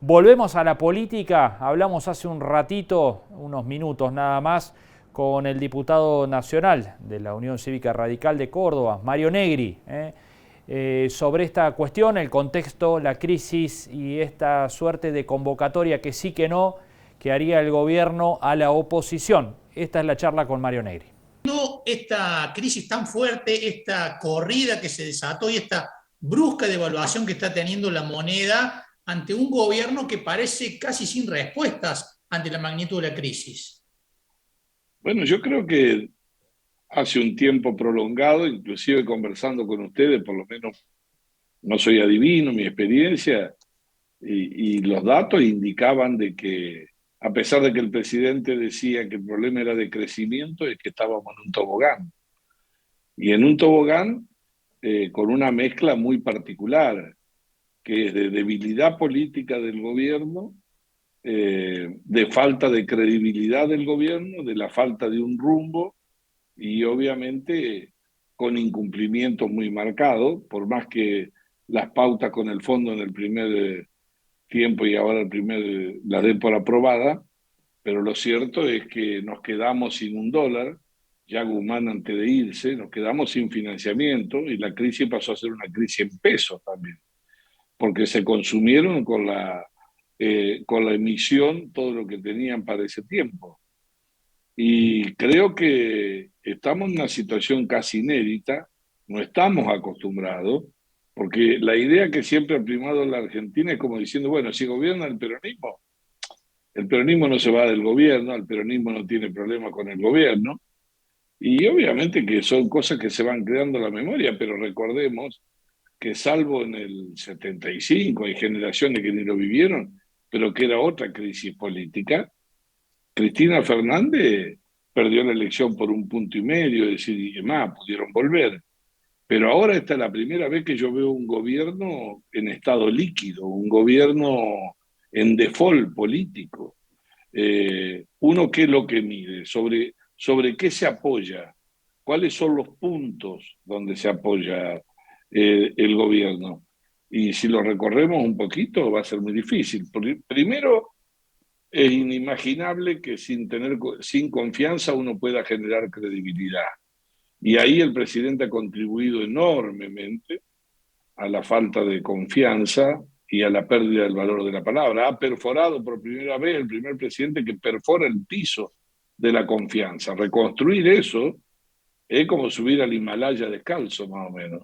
Volvemos a la política. Hablamos hace un ratito, unos minutos nada más, con el diputado nacional de la Unión Cívica Radical de Córdoba, Mario Negri, sobre esta cuestión, el contexto, la crisis y esta suerte de convocatoria que sí que no, que haría el gobierno a la oposición. Esta es la charla con Mario Negri. Esta crisis tan fuerte, esta corrida que se desató y esta brusca devaluación que está teniendo la moneda ante un gobierno que parece casi sin respuestas ante la magnitud de la crisis. Bueno, yo creo que hace un tiempo prolongado, inclusive conversando con ustedes, por lo menos no soy adivino, mi experiencia y los datos indicaban de que, a pesar de que el presidente decía que el problema era de crecimiento, es que estábamos en un tobogán. Y en un tobogán con una mezcla muy particular, que es de debilidad política del gobierno, de falta de credibilidad del gobierno, de la falta de un rumbo y obviamente con incumplimientos muy marcados, por más que las pautas con el fondo en el primer tiempo y ahora el primer las den por aprobada, pero lo cierto es que nos quedamos sin un dólar, ya Guzmán antes de irse, nos quedamos sin financiamiento y la crisis pasó a ser una crisis en pesos también, porque se consumieron con la emisión todo lo que tenían para ese tiempo. Y creo que estamos en una situación casi inédita, no estamos acostumbrados, porque la idea que siempre ha primado en la Argentina es como diciendo, bueno, si gobierna el peronismo no se va del gobierno, el peronismo no tiene problema con el gobierno, y obviamente que son cosas que se van creando en la memoria, pero recordemos que salvo en el 75, hay generaciones que ni lo vivieron, pero que era otra crisis política. Cristina Fernández perdió la elección por 1,5 puntos, es decir, y más, pudieron volver. Pero ahora esta es la primera vez que yo veo un gobierno en estado líquido, un gobierno en default político. Uno, ¿qué es lo que mide? Sobre qué se apoya, cuáles son los puntos donde se apoya el gobierno. Y si lo recorremos un poquito va a ser muy difícil. Primero, es inimaginable que sin confianza uno pueda generar credibilidad. Y ahí el presidente ha contribuido enormemente a la falta de confianza y a la pérdida del valor de la palabra. Ha perforado por primera vez el primer presidente que perfora el piso de la confianza. Reconstruir eso es como subir al Himalaya descalzo, más o menos.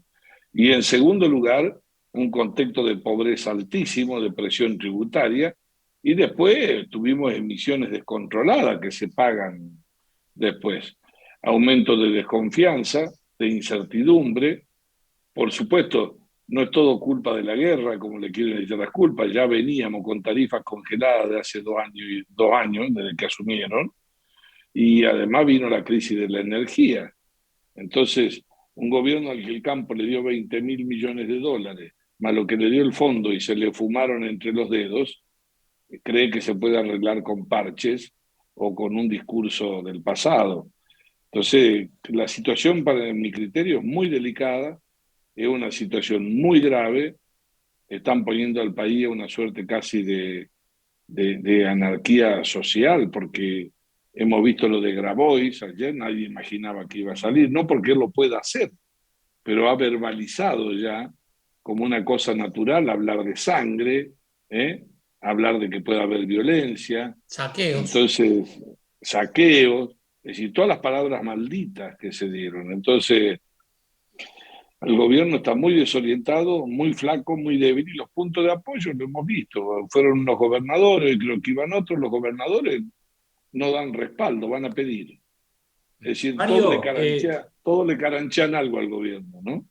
Y en segundo lugar, un contexto de pobreza altísimo, de presión tributaria, y después tuvimos emisiones descontroladas que se pagan después. Aumento de desconfianza, de incertidumbre. Por supuesto, no es todo culpa de la guerra, como le quieren echar las culpas. Ya veníamos con tarifas congeladas de hace 2 años, desde que asumieron, y además vino la crisis de la energía. Entonces, un gobierno al que el campo le dio 20.000 millones de dólares, más lo que le dio el fondo y se le fumaron entre los dedos, cree que se puede arreglar con parches o con un discurso del pasado. Entonces, la situación para mi criterio es muy delicada, es una situación muy grave, están poniendo al país a una suerte casi de anarquía social, porque hemos visto lo de Grabois ayer, nadie imaginaba que iba a salir, no porque él lo pueda hacer, pero ha verbalizado ya como una cosa natural hablar de sangre, ¿eh? Hablar de que puede haber violencia, Saqueos. entonces saqueos, es decir, todas las palabras malditas que se dieron. Entonces, el gobierno está muy desorientado, muy flaco, muy débil, y los puntos de apoyo lo hemos visto. Fueron unos gobernadores, creo que iban otros, los gobernadores no dan respaldo, van a pedir. Es decir, Mario, todos le caranchan algo al gobierno, ¿no?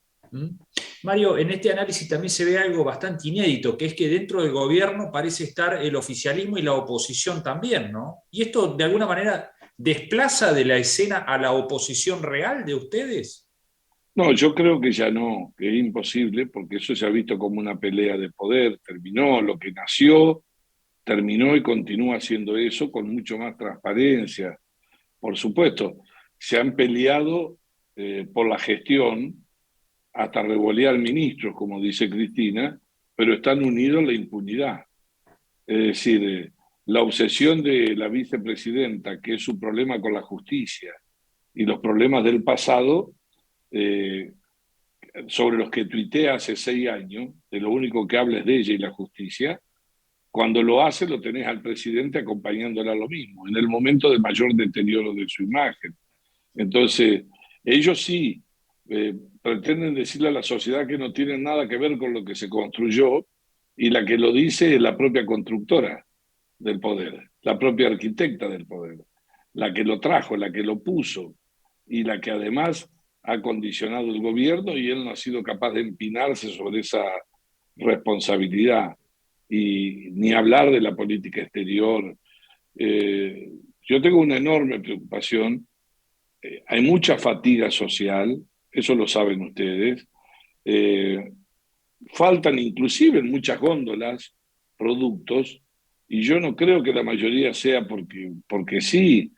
Mario, en este análisis también se ve algo bastante inédito, que es que dentro del gobierno parece estar el oficialismo y la oposición también, ¿no? Y esto de alguna manera desplaza de la escena a la oposición real de ustedes. No, yo creo que ya no, que es imposible, porque eso se ha visto como una pelea de poder, terminó lo que nació, terminó y continúa haciendo eso con mucho más transparencia. Por supuesto, se han peleado por la gestión, hasta revolear ministros, como dice Cristina, pero están unidos en la impunidad. Es decir, la obsesión de la vicepresidenta, que es su problema con la justicia, y los problemas del pasado, eh, sobre los que tuitea hace 6 años, de lo único que habla es de ella y la justicia, cuando lo hace lo tenés al presidente acompañándola a lo mismo, en el momento de mayor deterioro de su imagen. Entonces, ellos sí pretenden decirle a la sociedad que no tienen nada que ver con lo que se construyó, y la que lo dice es la propia constructora del poder, la propia arquitecta del poder, la que lo trajo, la que lo puso, y la que además ha condicionado el gobierno, y él no ha sido capaz de empinarse sobre esa responsabilidad, y ni hablar de la política exterior. Yo tengo una enorme preocupación. Hay mucha fatiga social, eso lo saben ustedes. Eh, Faltan inclusive en muchas góndolas productos, y yo no creo que la mayoría sea porque sí,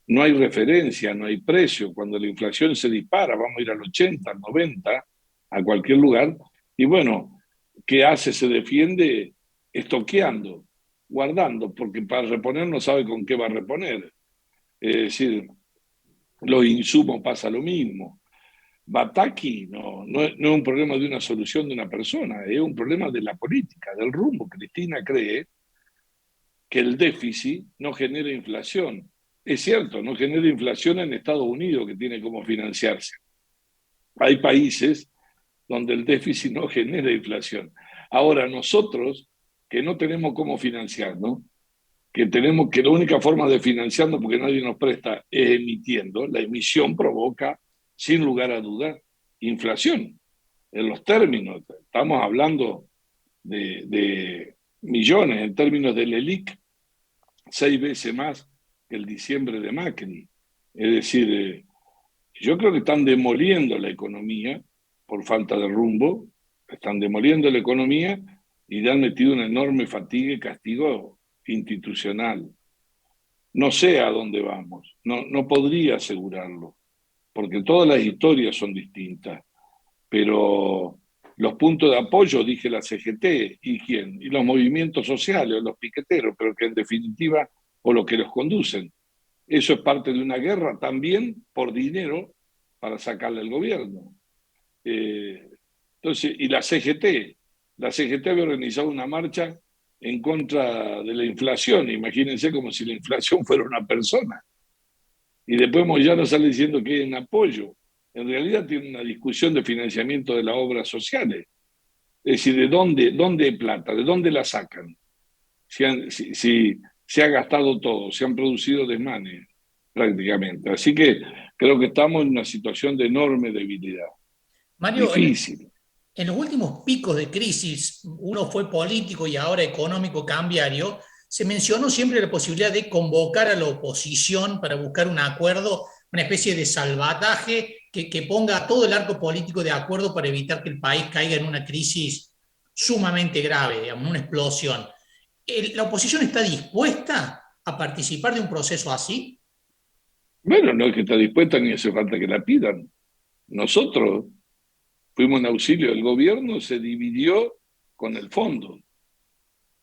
no hay referencia, no hay precio. Cuando la inflación se dispara, vamos a ir al 80, al 90, a cualquier lugar, y bueno, ¿qué hace? Se defiende estoqueando, guardando, porque para reponer no sabe con qué va a reponer. Es decir, los insumos pasa lo mismo. Bataki no es un problema de una solución de una persona, es un problema de la política, del rumbo. Cristina cree que el déficit no genera inflación. Es cierto, no genera inflación en Estados Unidos, que tiene cómo financiarse. Hay países donde el déficit no genera inflación. Ahora, nosotros, que no tenemos cómo financiarnos, que tenemos que la única forma de financiarnos, porque nadie nos presta, es emitiendo, la emisión provoca, sin lugar a dudas, inflación. En los términos, estamos hablando de millones, en términos del ELIC, 6 veces más que el diciembre de Macri. Es decir, yo creo que están demoliendo la economía por falta de rumbo, están demoliendo la economía y le han metido una enorme fatiga y castigo institucional. No sé a dónde vamos, no podría asegurarlo, porque todas las historias son distintas, pero los puntos de apoyo, dije la CGT, ¿y quién? Y los movimientos sociales, los piqueteros, pero que en definitiva, o los que los conducen. Eso es parte de una guerra también por dinero para sacarle al gobierno. Eh, entonces, y la CGT había organizado una marcha en contra de la inflación. Imagínense como si la inflación fuera una persona. Y después Moyano sale diciendo que es en apoyo. En realidad tiene una discusión de financiamiento de las obras sociales. Es decir, ¿dónde hay plata? ¿De dónde la sacan? Si se ha gastado todo, se han producido desmanes prácticamente. Así que creo que estamos en una situación de enorme debilidad. Mario, Difícil. en los últimos picos de crisis, uno fue político y ahora económico cambiario, se mencionó siempre la posibilidad de convocar a la oposición para buscar un acuerdo, una especie de salvataje que ponga todo el arco político de acuerdo para evitar que el país caiga en una crisis sumamente grave, digamos, una explosión. ¿La oposición está dispuesta a participar de un proceso así? Bueno, no es que está dispuesta ni hace falta que la pidan. Nosotros fuimos en auxilio del gobierno, se dividió con el fondo.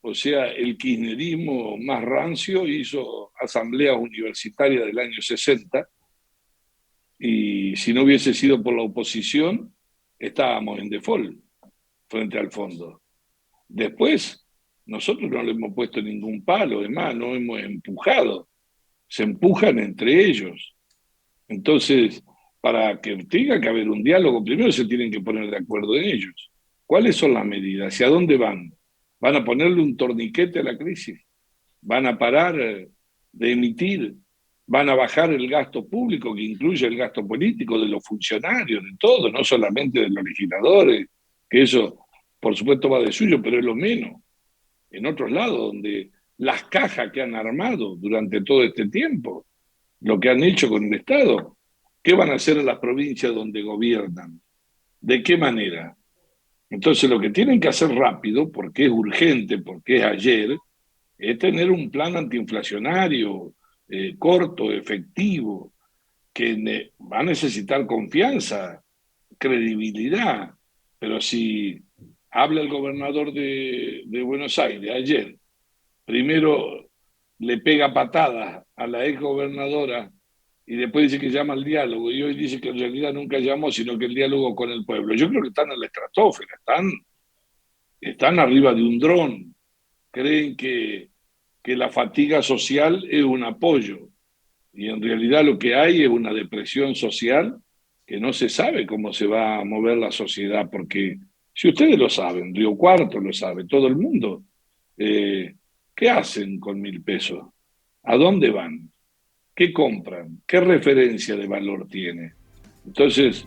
O sea, el kirchnerismo más rancio hizo asambleas universitarias del año 60, y si no hubiese sido por la oposición, estábamos en default frente al fondo. Después, nosotros no le hemos puesto ningún palo, además, no hemos empujado, se empujan entre ellos. Entonces, para que tenga que haber un diálogo, primero se tienen que poner de acuerdo en ellos. ¿Cuáles son las medidas? ¿Hacia dónde van? ¿Van a ponerle un torniquete a la crisis? ¿Van a parar de emitir? ¿Van a bajar el gasto público, que incluye el gasto político de los funcionarios, de todo, no solamente de los legisladores? Que eso, por supuesto, va de suyo, pero es lo menos. En otros lados, donde las cajas que han armado durante todo este tiempo, lo que han hecho con el Estado, ¿qué van a hacer en las provincias donde gobiernan? ¿De qué manera? Entonces, lo que tienen que hacer rápido, porque es urgente, porque es ayer, es tener un plan antiinflacionario corto, efectivo, que va a necesitar confianza, credibilidad. Pero si habla el gobernador de Buenos Aires ayer primero le pega patadas a la ex gobernadora y después dice que llama al diálogo, y hoy dice que en realidad nunca llamó, sino que el diálogo con el pueblo. Yo creo que están en la estratosfera, están arriba de un dron, creen que la fatiga social es un apoyo, y en realidad lo que hay es una depresión social que no se sabe cómo se va a mover la sociedad, porque si ustedes lo saben, Río Cuarto lo sabe, todo el mundo, ¿qué hacen con 1.000 pesos? ¿A dónde van? ¿Qué compran? ¿Qué referencia de valor tiene? Entonces,